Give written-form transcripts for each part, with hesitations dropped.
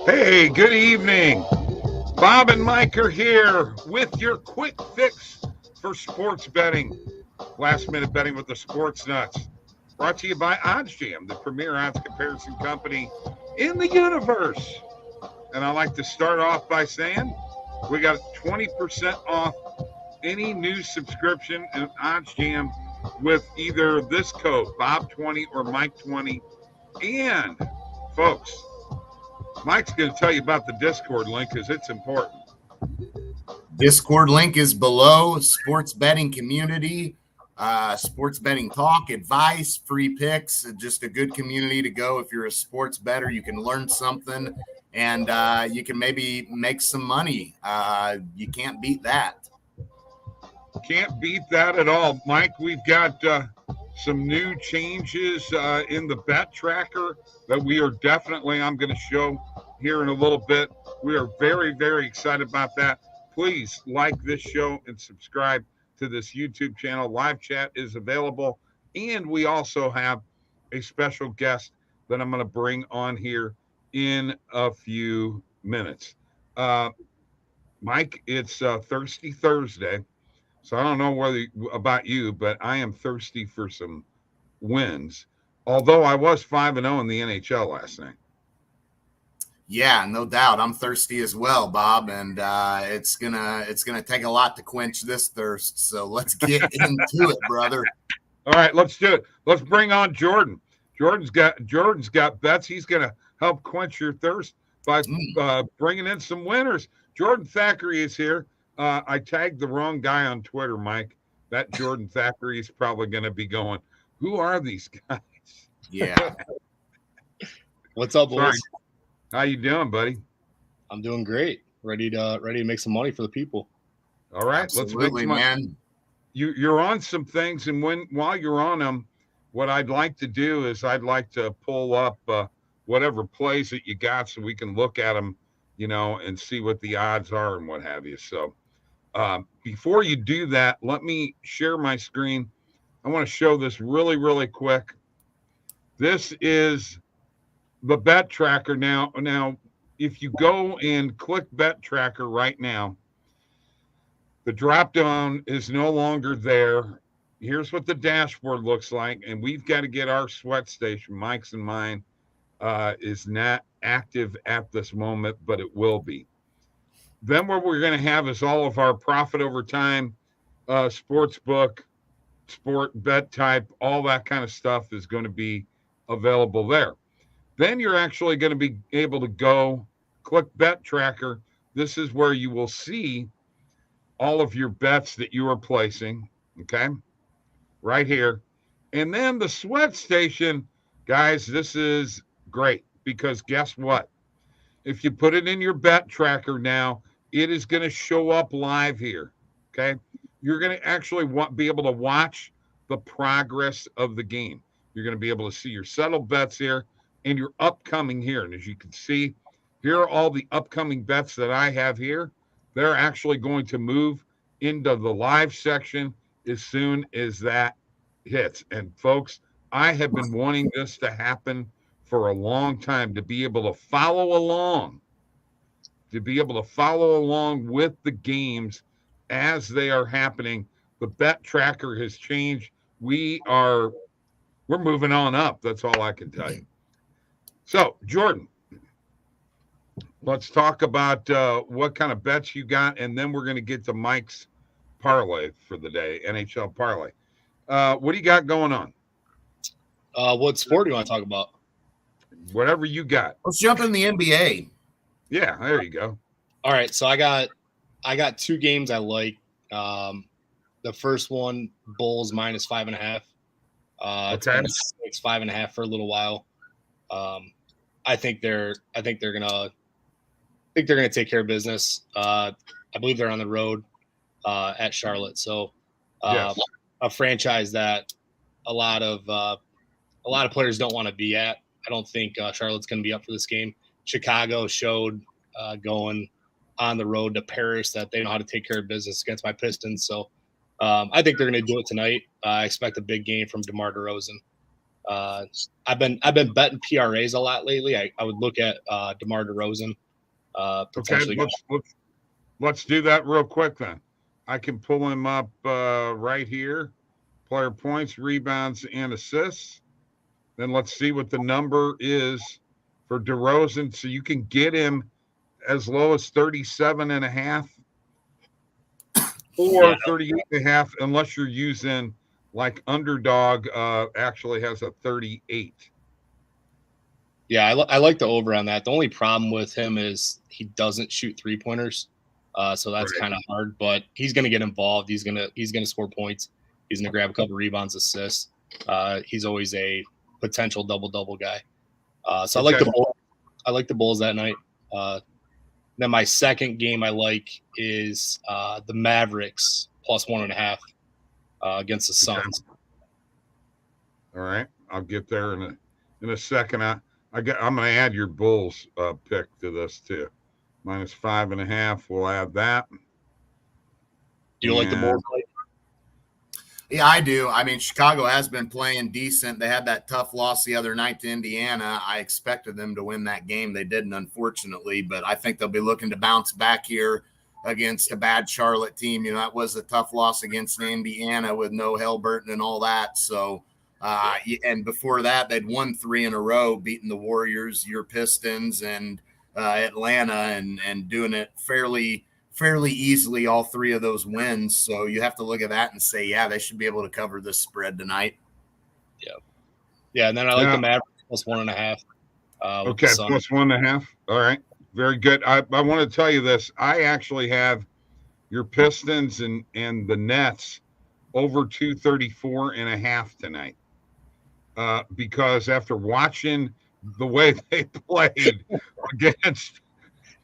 Hey, good evening. Bob and Mike are here with your quick fix for sports betting. Last minute betting with the Sports Nuts. Brought to you by OddsJam, the premier odds comparison company in the universe. And I like to start off by saying we got 20% off any new subscription in OddsJam with either this code, Bob20 or Mike20. And, folks, Mike's going to tell you about the Discord link because it's important. Discord link is below. Sports betting community, sports betting talk, advice, free picks. Just a good community to go if you're a sports bettor. You can learn something, and you can maybe make some money. You can't beat that. Can't beat that at all. Mike, we've got some new changes in the bet tracker that we are definitely, I'm going to show here in a little bit. We are very, very excited about that. Please like this show and subscribe to this YouTube channel. Live chat is available. And we also have a special guest that I'm going to bring on here in a few minutes. Mike, it's Thirsty Thursday. So I don't know about you, but I am thirsty for some wins. Although I was 5-0 in the NHL last night. Yeah, no doubt. I'm thirsty as well, Bob, and it's gonna take a lot to quench this thirst. So let's get into it, brother. All right, let's do it. Let's bring on Jordan. Jordan's got bets. He's gonna help quench your thirst by bringing in some winners. Jordan Thackeray is here. I tagged the wrong guy on Twitter, Mike. That Jordan Thackeray is probably going to be going, who are these guys? Yeah. What's up, boys? Sorry. How you doing, buddy? I'm doing great. Ready to make some money for the people. All right. Absolutely, let's make some man. money. You're on some things, and while you're on them, what I'd like to do is I'd like to pull up whatever plays that you got so we can look at them, and see what the odds are and what have you. So before you do that, let me share my screen. I want to show this really, really quick. This is the bet tracker now. Now, if you go and click bet tracker right now, the drop down is no longer there. Here's what the dashboard looks like. And we've got to get our sweat station, Mike's and mine, is not active at this moment, but it will be. Then what we're going to have is all of our profit over time, sports book, sport bet type, all that kind of stuff is going to be available there. Then you're actually going to be able to go click bet tracker. This is where you will see all of your bets that you are placing. Okay. Right here. And then the sweat station, guys, this is great because guess what? If you put it in your bet tracker now, it is going to show up live here. Okay. You're going to actually be able to watch the progress of the game. You're going to be able to see your settled bets here and your upcoming here. And as you can see, here are all the upcoming bets that I have here. They're actually going to move into the live section as soon as that hits. And folks, I have been wanting this to happen for a long time, to be able to follow along with the games as they are happening. The bet tracker has changed. We're moving on up. That's all I can tell you. So, Jordan, let's talk about what kind of bets you got, and then we're going to get to Mike's parlay for the day, NHL parlay. What do you got going on? What sport do you want to talk about? Whatever you got. Let's jump in the NBA. Yeah, there you go. All right, so I got two games I like. The first one, Bulls minus 5.5. Okay. It's 5.5 for a little while. I think they're gonna take care of business. I believe they're on the road at Charlotte, so Yes. a franchise that a lot of players don't want to be at. I don't think Charlotte's going to be up for this game. Chicago showed going on the road to Paris that they know how to take care of business against my Pistons. So I think they're going to do it tonight. I expect a big game from DeMar DeRozan. I've been betting PRAs a lot lately. I would look at DeMar DeRozan. Potentially. Okay, let's do that real quick then. I can pull him up right here. Player points, rebounds, and assists. Then let's see what the number is for DeRozan. So you can get him as low as 37.5 or 38.5, unless you're using like Underdog actually has a 38. Yeah, I like the over on that. The only problem with him is he doesn't shoot 3-pointers. So that's kind of hard, but he's going to get involved. He's going to score points. He's going to grab a couple rebounds, assists. He's always a potential double-double guy. So I like the Bulls. I like the Bulls that night. Then my second game I like is the Mavericks +1.5 against the Suns. All right, I'll get there in a second. I'm going to add your Bulls pick to this too. -5.5. We'll add that. Do you like the Bulls? Yeah, I do. I mean, Chicago has been playing decent. They had that tough loss the other night to Indiana. I expected them to win that game. They didn't, unfortunately, but I think they'll be looking to bounce back here against a bad Charlotte team. You know, that was a tough loss against Indiana with no Hellburton and all that. So, and before that, they'd won 3 in a row, beating the Warriors, your Pistons, and Atlanta, and doing it fairly easily, all 3 of those wins. So you have to look at that and say, yeah, they should be able to cover this spread tonight. Yeah, and then I like the Mavericks +1.5. Okay, +1.5. All right, very good. I want to tell you this. I actually have your Pistons and the Nets over 234.5 tonight. Because after watching the way they played against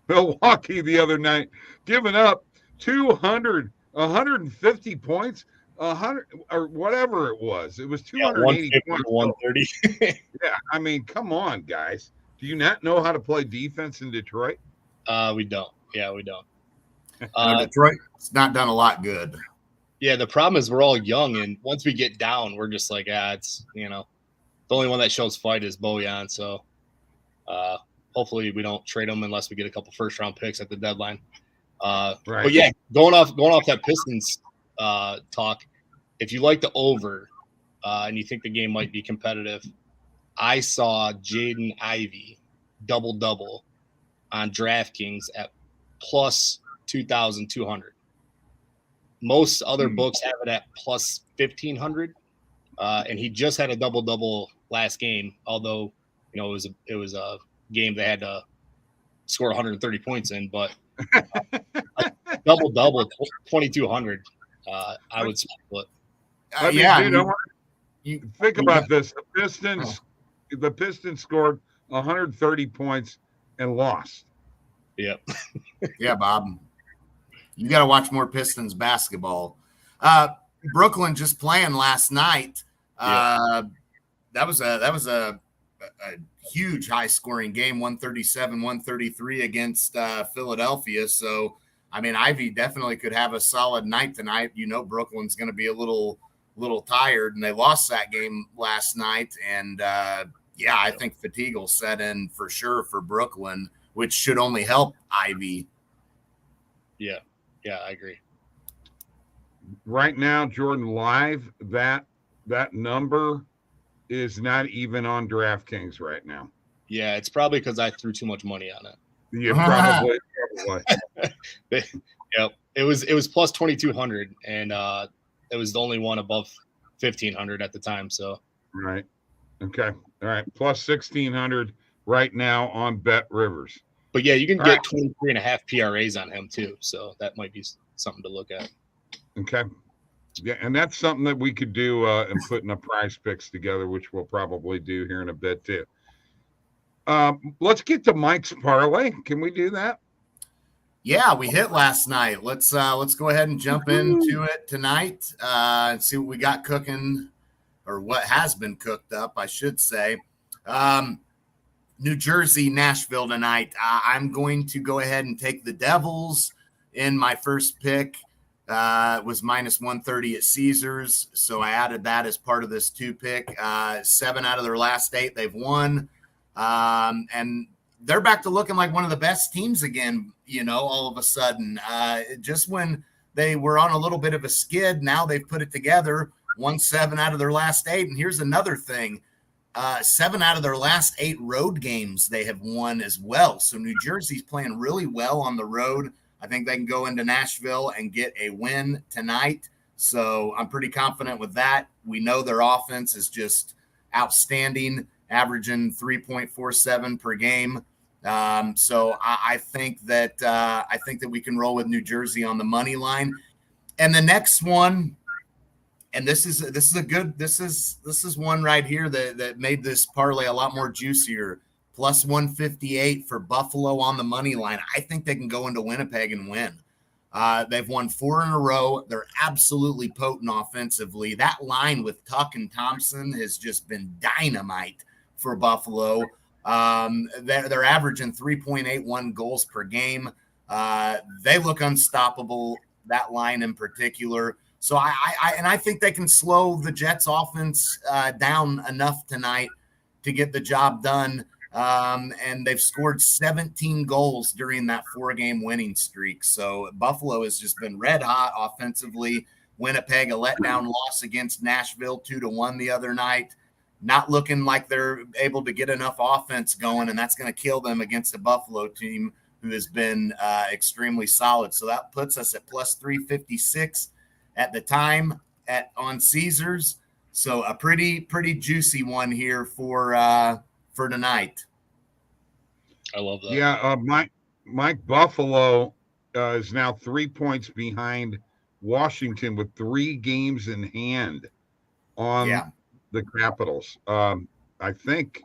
Milwaukee the other night, giving up 150 points, 100 or whatever it was. It was 280 points. 130. Yeah, I mean, come on, guys. Do you not know how to play defense in Detroit? We don't. Yeah, we don't. Detroit, it's not done a lot good. Yeah, the problem is we're all young, and once we get down, we're just like, it's, the only one that shows fight is Bojan. So hopefully we don't trade him unless we get a couple first-round picks at the deadline. But yeah, going off that Pistons talk, if you like the over and you think the game might be competitive, I saw Jaden Ivey double-double on DraftKings at +2,200. Most other books have it at +1,500, and he just had a double-double last game. Although it was a game they had to score 130 points in, but double 2,200. I would split. You think about this: the Pistons scored 130 points and lost. Yep. Yeah, Bob. You got to watch more Pistons basketball. Brooklyn just playing last night. That was a huge high scoring game, 137-133 against Philadelphia. So, I mean, Ivy definitely could have a solid night tonight. Brooklyn's going to be a little tired, and they lost that game last night. And I think fatigue will set in for sure for Brooklyn, which should only help Ivy. Yeah, I agree. Right now, Jordan, live, that number is not even on DraftKings right now. Yeah, it's probably because I threw too much money on it. Yeah, probably. Yep. It was +2,200, and it was the only one above 1,500 at the time. So. Right. Okay. All right. +1,600 right now on Bet Rivers. But yeah, you can get 23.5 PRAs on him too. So that might be something to look at. Okay. Yeah, and that's something that we could do and put in a prize picks together, which we'll probably do here in a bit too. Let's get to Mike's parlay. Can we do that? Yeah, we hit last night. Let's go ahead and jump into it tonight and see what we got cooking, or what has been cooked up, I should say. New Jersey, Nashville tonight. I'm going to go ahead and take the Devils in my first pick. was minus 130 at Caesars. So I added that as part of this 2-pick. 7 out of their last 8 they've won. And they're back to looking like one of the best teams again, all of a sudden. Just when they were on a little bit of a skid, now they've put it together, won 7 out of their last 8. And here's another thing. 7 out of their last 8 road games they have won as well. So New Jersey's playing really well on the road. I think they can go into Nashville and get a win tonight. So I'm pretty confident with that. We know their offense is just outstanding, averaging 3.47 per game. So I think that we can roll with New Jersey on the money line. And the next one, and this is one right here that made this parlay a lot more juicier. Plus 158 for Buffalo on the money line. I think they can go into Winnipeg and win. They've won 4 in a row. They're absolutely potent offensively. That line with Tuck and Thompson has just been dynamite for Buffalo. They're averaging 3.81 goals per game. They look unstoppable, that line in particular. So I think they can slow the Jets offense down enough tonight to get the job done. And they've scored 17 goals during that 4-game winning streak. So Buffalo has just been red hot offensively. Winnipeg, a letdown loss against Nashville 2-1 the other night. Not looking like they're able to get enough offense going, and that's going to kill them against the Buffalo team who has been extremely solid. So that puts us at plus 356 at the time on Caesars. So a pretty juicy one here for tonight. I love that. Yeah, Mike Buffalo is now 3 points behind Washington with 3 games in hand on the Capitals. I think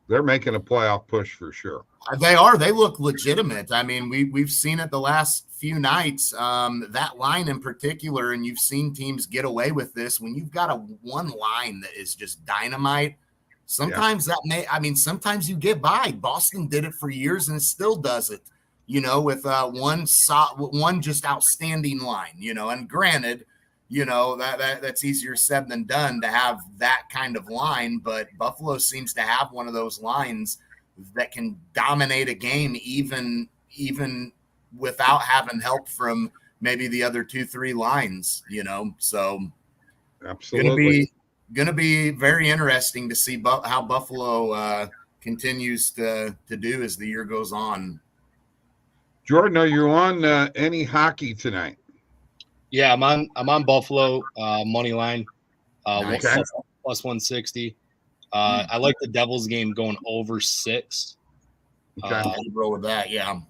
they're making a playoff push for sure. They are. They look legitimate. I mean, we've seen it the last few nights, that line in particular, and you've seen teams get away with this. When you've got one line that is just dynamite, sometimes sometimes you get by. Boston did it for years and it still does it, with one just outstanding line, and granted, that's easier said than done to have that kind of line, but Buffalo seems to have one of those lines that can dominate a game even without having help from maybe the other 2-3 lines, so absolutely gonna be very interesting to see how Buffalo continues to do as the year goes on. Jordan, are you on any hockey tonight? Yeah, I'm on Buffalo money line, Okay. plus 160. I like the Devils game going over 6. Okay. Roll with that, yeah.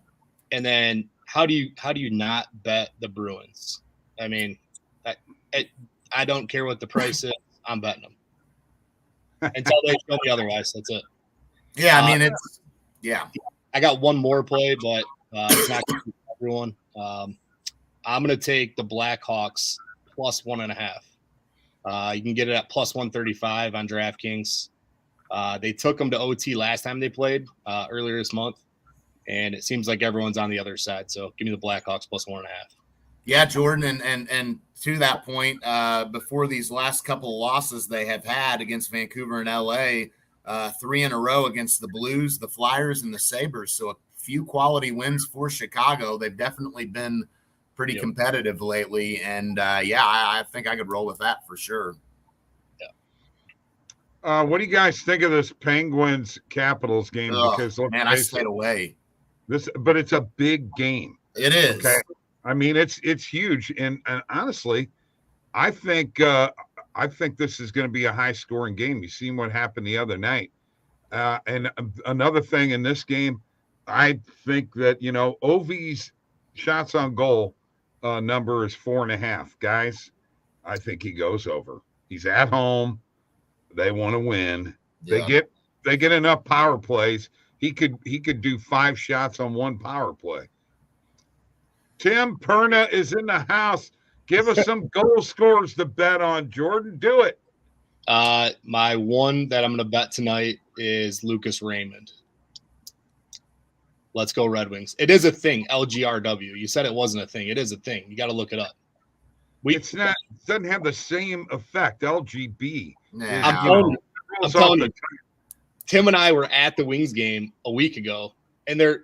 And then how do you not bet the Bruins? I mean, I don't care what the price is. I'm betting them until they show me otherwise. That's it. Yeah, I mean I got one more play, but it's not going to be everyone. I'm going to take the Blackhawks plus 1.5. You can get it at plus 135 on DraftKings. They took them to OT last time they played earlier this month, and it seems like everyone's on the other side. So give me the Blackhawks plus 1.5. Yeah, Jordan, and to that point, before these last couple of losses they have had against Vancouver and LA, 3 in a row against the Blues, the Flyers, and the Sabres. So a few quality wins for Chicago. They've definitely been pretty competitive lately, and I think I could roll with that for sure. What do you guys think of this Penguins Capitals game? Because I stayed away. But it's a big game. It is. Okay. I mean, it's huge, and honestly, I think this is going to be a high scoring game. You seen what happened the other night, and another thing in this game, I think that Ovi's shots on goal number is 4.5. Guys, I think he goes over. He's at home. They want to win. Yeah. They get enough power plays. He could do 5 shots on 1 power play. Tim Perna is in the house. Give us some goal scorers to bet on, Jordan. Do it. My one that I'm going to bet tonight is Lucas Raymond. Let's go Red Wings. It is a thing, LGRW. You said it wasn't a thing. It is a thing. You got to look it up. It's not. It doesn't have the same effect. LGB. Yeah, I'm telling you, Tim and I were at the Wings game a week ago, and they're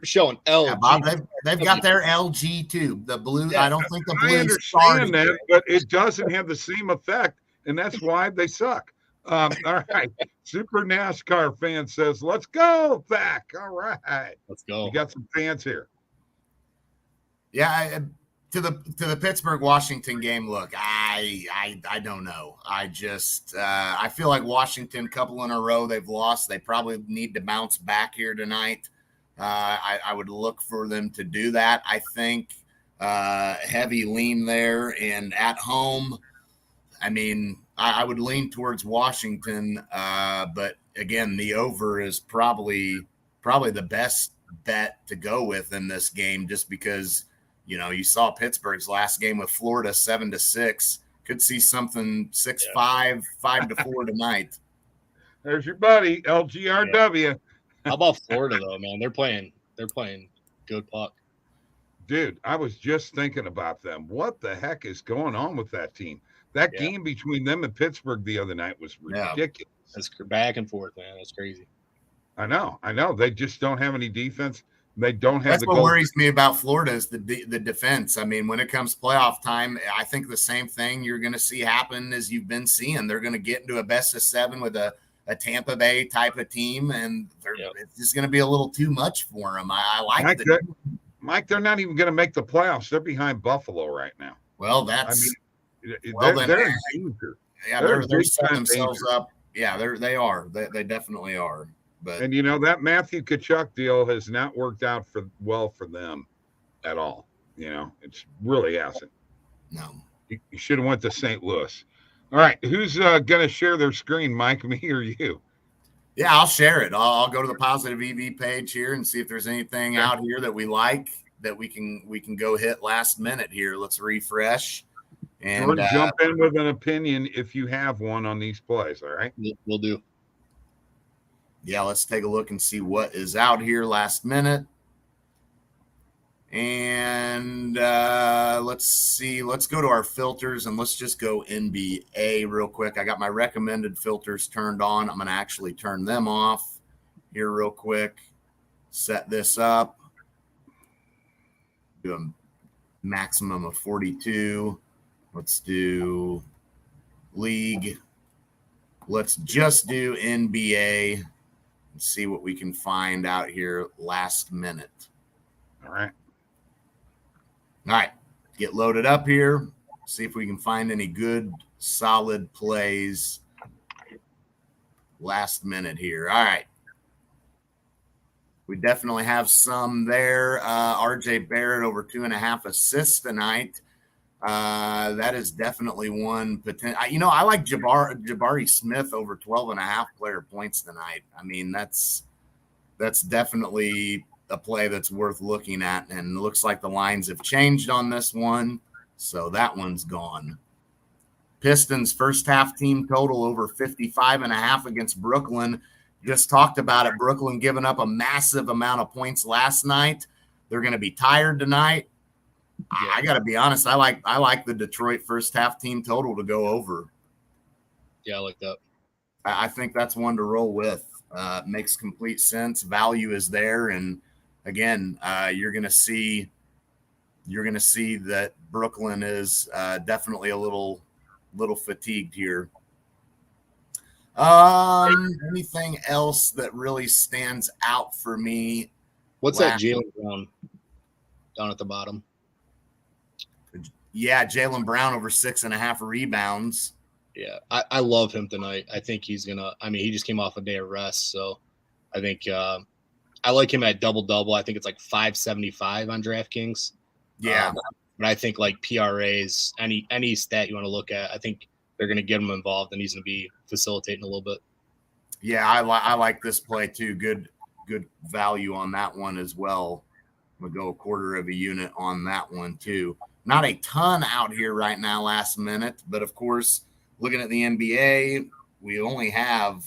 showing LG. Yeah, Bob, they've got their LG too. The blue. Yeah, I don't think the blue. I understand that, but it doesn't have the same effect, and that's why they suck. All right. Super NASCAR fan says, "Let's go back." All right, let's go. We got some fans here. Yeah, to the Pittsburgh Washington game. Look, I don't know. I just I feel like Washington, couple in a row they've lost. They probably need to bounce back here tonight. I would look for them to do that. I think heavy lean there, and at home, I mean, I would lean towards Washington, but again, the over is probably the best bet to go with in this game, just because you saw Pittsburgh's last game with Florida 7-6. Could see something 6-5, 5-4 tonight. There's your buddy LGRW. Yeah. How about Florida though, man? They're playing good puck. Dude, I was just thinking about them. What the heck is going on with that team? That game between them and Pittsburgh the other night was ridiculous. That's back and forth, man. That's crazy. I know. They just don't have any defense. They don't have. That's what worries me about Florida is the defense. I mean, when it comes playoff time, I think the same thing you're going to see happen as you've been seeing. They're going to get into a best of 7 with a Tampa Bay type of team, and it's just going to be a little too much for them. I like that. Mike, they're not even going to make the playoffs. They're behind Buffalo right now. Well, that's they're in danger. Yeah, they're setting themselves up. Yeah, they are. They definitely are. But and that Matthew Tkachuk deal has not worked out for them at all. It's really hasn't. No, you should have went to St. Louis. All right, who's going to share their screen, Mike, me or you? Yeah, I'll share it. I'll go to the Positive EV page here and see if there's anything out here that we like that we can go hit last minute here. Let's refresh. And jump in with an opinion if you have one on these plays. All right, we'll do. Yeah, let's take a look and see what is out here last minute. And let's see. Let's go to our filters and let's just go NBA real quick. I got my recommended filters turned on. I'm going to actually turn them off here real quick. Set this up. Do a maximum of 42. Let's do league. Let's just do NBA and see what we can find out here last minute. All right. All right, get loaded up here. See if we can find any good, solid plays last minute here. All right. We definitely have some there. RJ Barrett over 2.5 assists tonight. That is definitely one potential. I like Jabari Smith over 12.5 player points tonight. I mean, that's definitely a play that's worth looking at, and it looks like the lines have changed on this one, so that one's gone. Pistons first half team total over 55.5 against Brooklyn. Just talked about it. Brooklyn giving up a massive amount of points last night. They're going to be tired tonight. Yeah. I got to be honest. I like the Detroit first half team total to go over. Yeah, I like that. I think that's one to roll with. Makes complete sense. Value is there, and again, you're going to see that Brooklyn is definitely a little fatigued here. Anything else that really stands out for me? What's that Jaylen Brown down at the bottom? Yeah, Jaylen Brown over 6.5 rebounds. Yeah, I love him tonight. I think he's gonna. I mean, he just came off a day of rest, so I think I like him at double-double. I think it's like 575 on DraftKings. Yeah, but I think like PRAs, any stat you want to look at, I think they're going to get him involved, and he's going to be facilitating a little bit. Yeah, I like this play too. Good value on that one as well. We'll go 1/4 of a unit on that one too. Not a ton out here right now last minute, but of course, looking at the NBA, we only have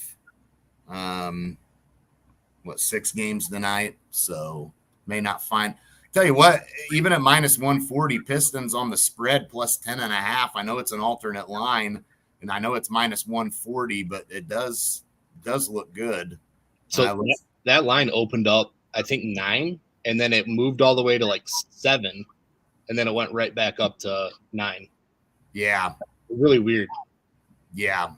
6 games tonight, so may not find. Tell you what, even at minus 140, Pistons on the spread plus 10.5. I know it's an alternate line, and I know it's minus 140, but it does look good. So that line opened up, I think 9, and then it moved all the way to like 7, and then it went right back up to 9. Yeah. Really weird. Yeah.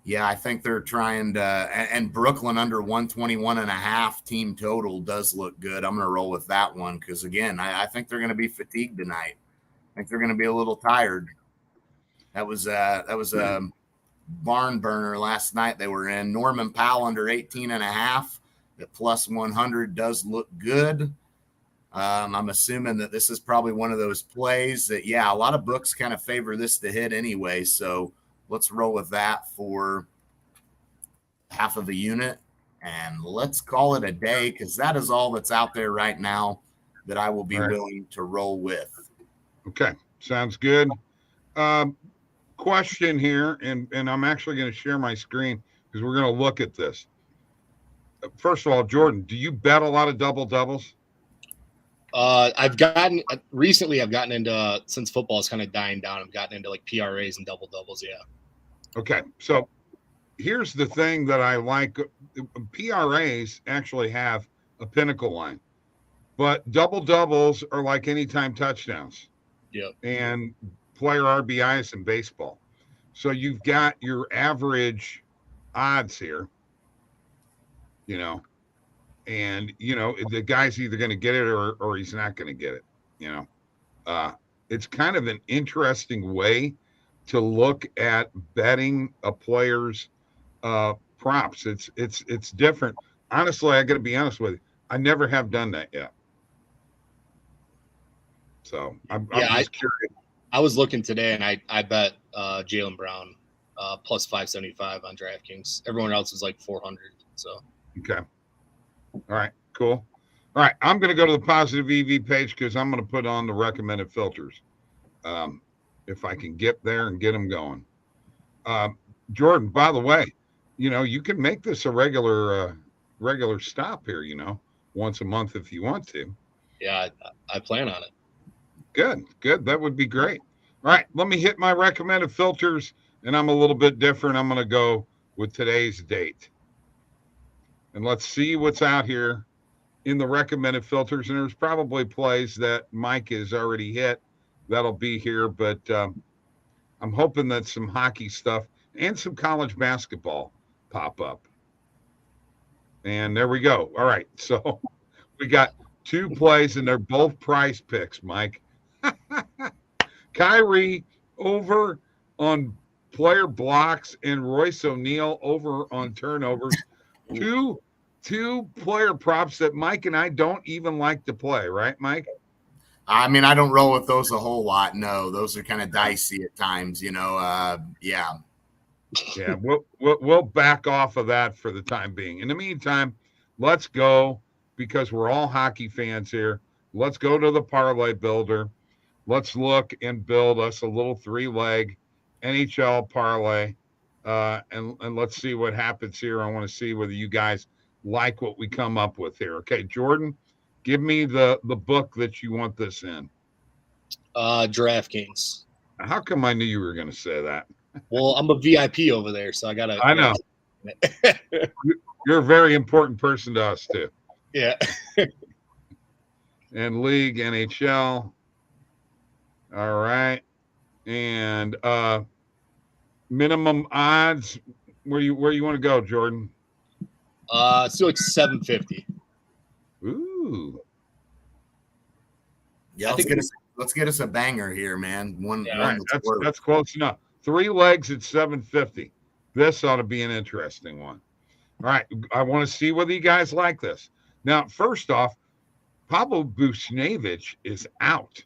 Yeah, I think they're trying to, and Brooklyn under 121.5 team total does look good. I'm going to roll with that one because, again, I think they're going to be fatigued tonight. I think they're going to be a little tired. That was a barn burner last night they were in. Norman Powell under 18.5 at plus 100 does look good. I'm assuming that this is probably one of those plays that, a lot of books kind of favor this to hit anyway, so let's roll with that for half of a unit, and let's call it a day because that is all that's out there right now that I will be willing to roll with. Okay, sounds good. Question here, and I'm actually going to share my screen because we're going to look at this. First of all, Jordan, do you bet a lot of double-doubles? I've gotten into, since football is kind of dying down, I've gotten into like PRAs and double-doubles, yeah. Okay, so here's the thing that I like. PRAs actually have a pinnacle line, but double-doubles are like anytime touchdowns. Yep. And player RBIs in baseball. So you've got your average odds here, and, the guy's either going to get it or he's not going to get it, It's kind of an interesting way to look at betting a player's props. It's different. Honestly, I got to be honest with you. I never have done that yet. So I'm just curious. I was looking today, and I bet Jaylen Brown plus 575 on DraftKings. Everyone else is like 400. So okay. All right, cool. All right, I'm going to go to the positive EV page because I'm going to put on the recommended filters. If I can get there and get them going. Jordan, by the way, you can make this a regular stop here, once a month if you want to. Yeah, I plan on it. Good. That would be great. All right, let me hit my recommended filters, and I'm a little bit different. I'm going to go with today's date. And let's see what's out here in the recommended filters. And there's probably plays that Mike has already hit that'll be here, but I'm hoping that some hockey stuff and some college basketball pop up. And there we go. All right, so we got 2 plays, and they're both price picks, Mike. Kyrie over on player blocks and Royce O'Neal over on turnovers. Two player props that Mike and I don't even like to play, right, Mike? I mean, I don't roll with those a whole lot. No, those are kind of dicey at times, Yeah. Yeah, we'll back off of that for the time being. In the meantime, let's go, because we're all hockey fans here. Let's go to the parlay builder. Let's look and build us a little 3-leg NHL parlay, and let's see what happens here. I want to see whether you guys like what we come up with here. Okay, Jordan, give me the book that you want this in. DraftKings. How come I knew you were going to say that? Well, I'm a VIP over there, so I know. You're a very important person to us too. Yeah. And league NHL. All right. And minimum odds. Where you want to go, Jordan? It's still like 750. Ooh. Yeah, let's get us a banger here, man. One that's close enough. 3 legs at 750. This ought to be an interesting one. All right. I want to see whether you guys like this. Now, first off, Pablo Buchnevich is out.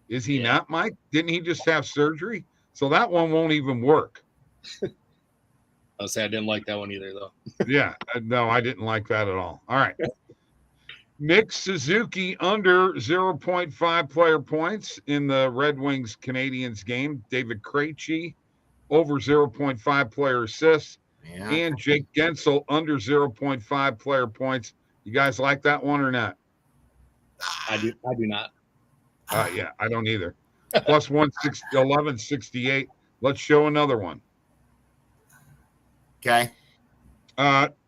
Is he not, Mike? Didn't he just have surgery? So that one won't even work. I'll say I didn't like that one either, though. Yeah. No, I didn't like that at all. All right. Nick Suzuki under 0.5 player points in the Red Wings Canadiens game. David Krejci over 0.5 player assists. Yeah. And Jake Gensel under 0.5 player points. You guys like that one or not? I do not. Yeah, I don't either. Plus 1168. Let's show another one. Okay.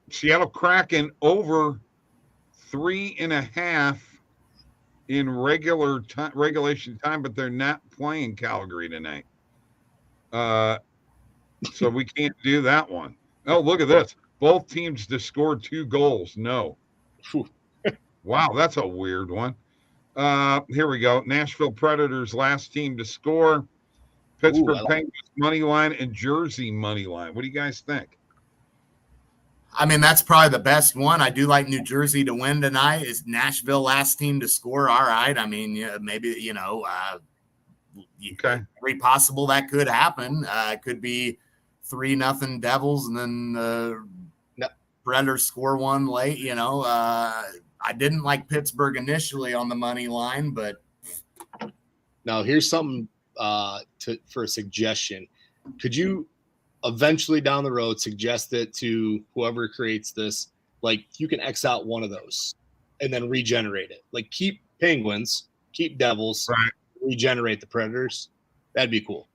Seattle Kraken over 3.5 in regulation time, but they're not playing Calgary tonight. So we can't do that one. Oh, look at this. Both teams to score 2 goals. No. Wow, that's a weird one. Here we go. Nashville Predators, last team to score. Pittsburgh Penguins money line and Jersey money line. What do you guys think? I mean, that's probably the best one. I do like New Jersey to win tonight. Is Nashville last team to score? All right. I mean, yeah, maybe, Okay. Very possible that could happen. It could be 3-0 Devils and then Predators score one late. I didn't like Pittsburgh initially on the money line, but now here's something for a suggestion. Could you eventually down the road suggest it to whoever creates this? Like, you can X out one of those and then regenerate it. Like, keep Penguins, keep Devils, right, regenerate the Predators. That'd be cool.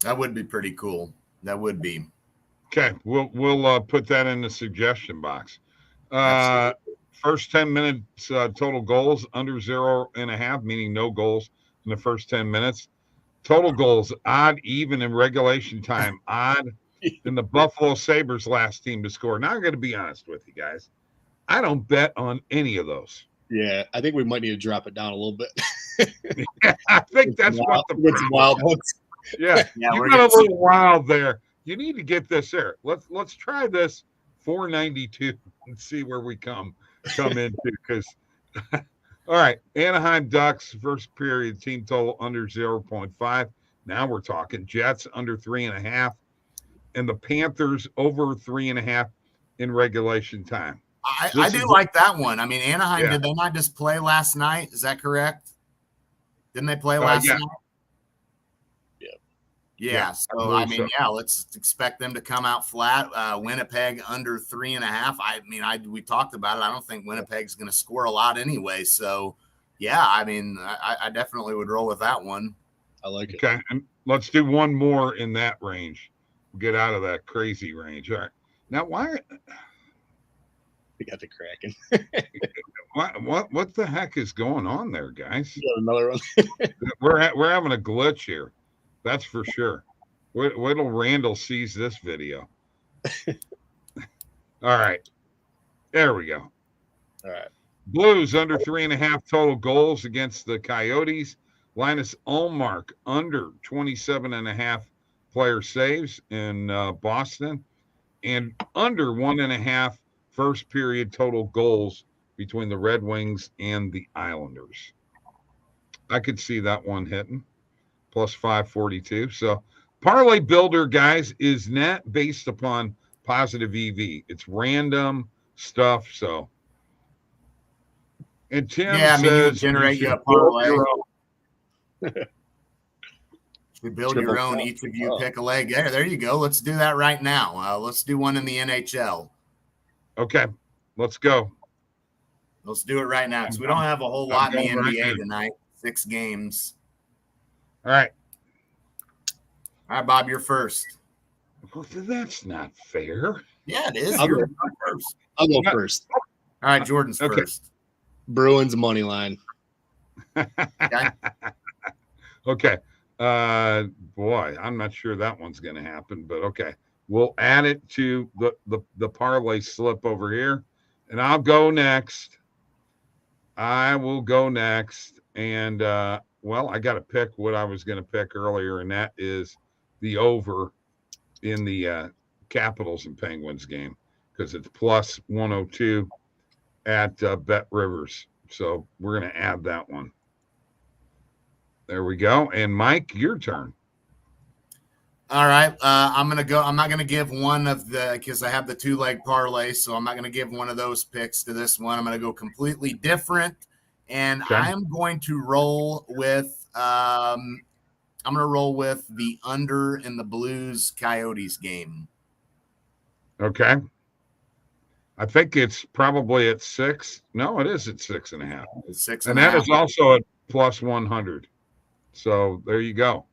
That would be pretty cool. That would be. Okay, we'll put that in the suggestion box. First 10 minutes total goals under 0.5, meaning no goals in the first 10 minutes. Total goals odd, even in regulation time, odd. And the Buffalo Sabres last team to score. Now I'm going to be honest with you guys. I don't bet on any of those. Yeah, I think we might need to drop it down a little bit. Yeah, I think that's what the wild ones. Yeah, you got a little wild there. You need to get this there. Let's try this 492 and see where we come into, because all right, Anaheim Ducks first period team total under 0.5. Now we're talking. Jets under 3.5, and the Panthers over 3.5 in regulation time. I do like that one. I mean, Anaheim, did they not just play last night? Is that correct? Didn't they play last night? Yeah. So, I mean, let's expect them to come out flat. Winnipeg under 3.5. I mean, we talked about it. I don't think Winnipeg's going to score a lot anyway. So, yeah, I mean, I definitely would roll with that one. I like it. Okay, and let's do one more in that range. We'll get out of that crazy range. All right. Now, why? We got the Kraken. What the heck is going on there, guys? Another one. we're having a glitch here. That's for sure. Wait till Randall sees this video. All right. There we go. All right. Blues under 3.5 total goals against the Coyotes. Linus Ullmark under 27.5 player saves in Boston. And under 1.5 first period total goals between the Red Wings and the Islanders. I could see that one hitting. Plus 542. So parlay builder, guys, is not based upon positive EV. It's random stuff. So, and Tim says, you can generate you a parlay. We build your own. Each of you pick a leg. There you go. Let's do that right now. Let's do one in the NHL. Okay, let's go. Let's do it right now, because we don't have a whole lot in the NBA tonight. 6 games. All right, Bob, you're first. Well, that's not fair. Yeah, it is. I'll go first. I'll go first. All right, Jordan's first. Bruins money line. Okay. Boy, I'm not sure that one's going to happen, but okay. We'll add it to the parlay slip over here, and I'll go next. I will go next, and well, I got to pick what I was going to pick earlier, and that is the over in the Capitals and Penguins game, because it's plus 102 at Bet Rivers. So we're going to add that one. There we go. And Mike, your turn. All right. I'm going to go. I'm not going to give one of the, because I have the 2-leg parlay, so I'm not going to give one of those picks to this one. I'm going to go completely different. And okay. I'm going to roll with the under in the Blues Coyotes game. Okay. I think it's probably at 6. No, it is at 6.5. It's 6.5. And that is also at plus 100. So there you go.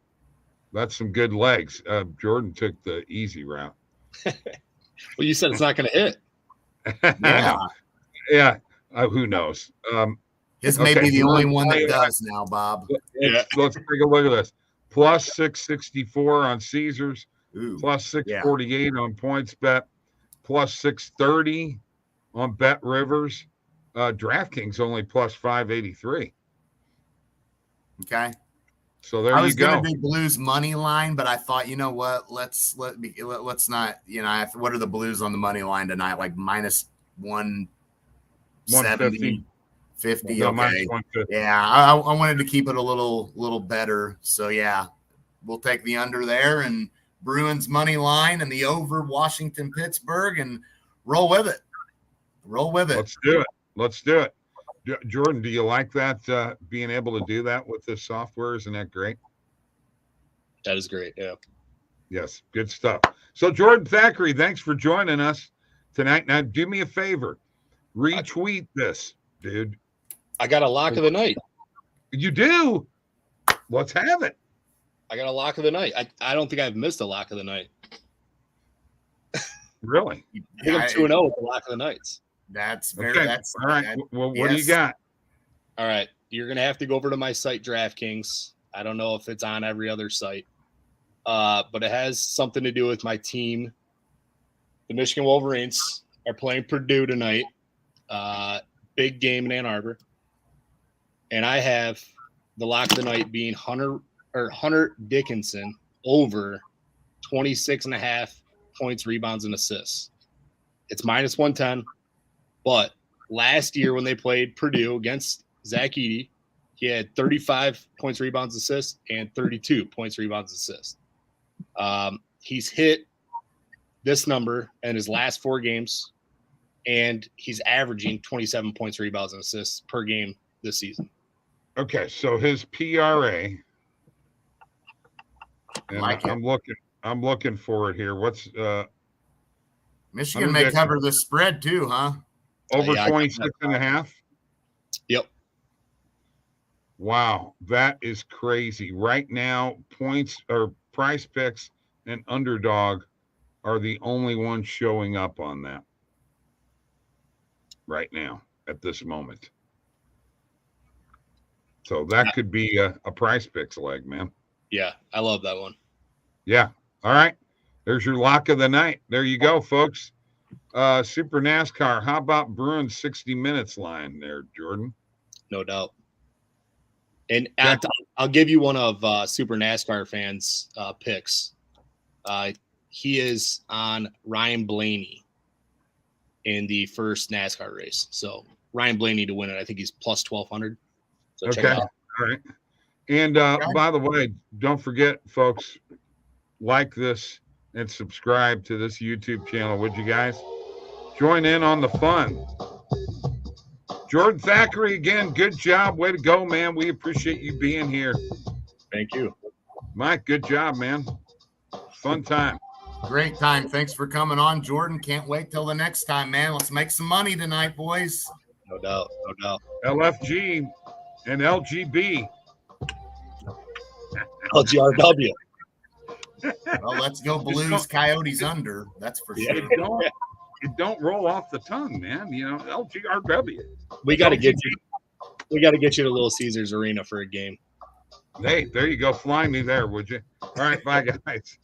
That's some good legs. Jordan took the easy route. Well, you said it's not going to hit. Yeah. Yeah. Who knows? This may be the only one that does now, Bob. Let's take a look at this. Plus 664 on Caesars. Ooh, plus 648 on PointsBet. Plus 630 on Bet Rivers. DraftKings only plus 583. Okay. So there you go. I was going to do Blues money line, but I thought, you know what? Let's not. What are the Blues on the money line tonight? Like minus 170, 50. No, okay. Yeah, I wanted to keep it a little better. So yeah, we'll take the under there and Bruins money line and the over Washington Pittsburgh and roll with it. Let's do it. Jordan, do you like that, being able to do that with this software? Isn't that great? That is great, yeah. Yes, good stuff. So, Jordan Thackeray, thanks for joining us tonight. Now, do me a favor. Retweet this, dude. I got a lock of the night. You do? Let's have it. I got a lock of the night. I don't think I've missed a lock of the night. Really? I think I'm 2-0 with the lock of the nights. That's very okay. That's all right. Well, what do you got? All right. You're going to have to go over to my site, DraftKings. I don't know if it's on every other site, but it has something to do with my team. The Michigan Wolverines are playing Purdue tonight. Big game in Ann Arbor. And I have the lock of the night being Hunter Dickinson over 26.5 points, rebounds, and assists. It's minus 110. But last year when they played Purdue against Zach Edey, he had 35 points, rebounds, assists, and 32 points, rebounds, assists. He's hit this number in his last 4 games, and he's averaging 27 points, rebounds, and assists per game this season. Okay, so his PRA, and I'm looking for it here. What's Michigan may cover the spread too, huh? Over 26.5? Yep. Wow, that is crazy. Right now, points or Price Picks and Underdog are the only ones showing up on that right now at this moment. So that could be a Price Picks leg, man. Yeah, I love that one. Yeah. All right. There's your lock of the night. There you go, folks. Super NASCAR. How about Bruins 60 minutes line there, Jordan? No doubt. And I'll give you one of Super NASCAR fans' picks. He is on Ryan Blaney in the first NASCAR race. So Ryan Blaney to win it. I think he's plus 1,200. So check it out. All right. And by the way, don't forget, folks, like this and subscribe to this YouTube channel, would you guys? Join in on the fun. Jordan Thackeray, again, good job. Way to go, man. We appreciate you being here. Thank you. Mike, good job, man. Fun time. Great time. Thanks for coming on, Jordan. Can't wait till the next time, man. Let's make some money tonight, boys. No doubt. No doubt. LFG and LGB. LGRW. Well, let's go Blues Coyotes under. That's for sure. It don't roll off the tongue, man. You know, LGRW. We got to get you to Little Caesars Arena for a game. Hey, there you go. Fly me there, would you? All right, bye, guys.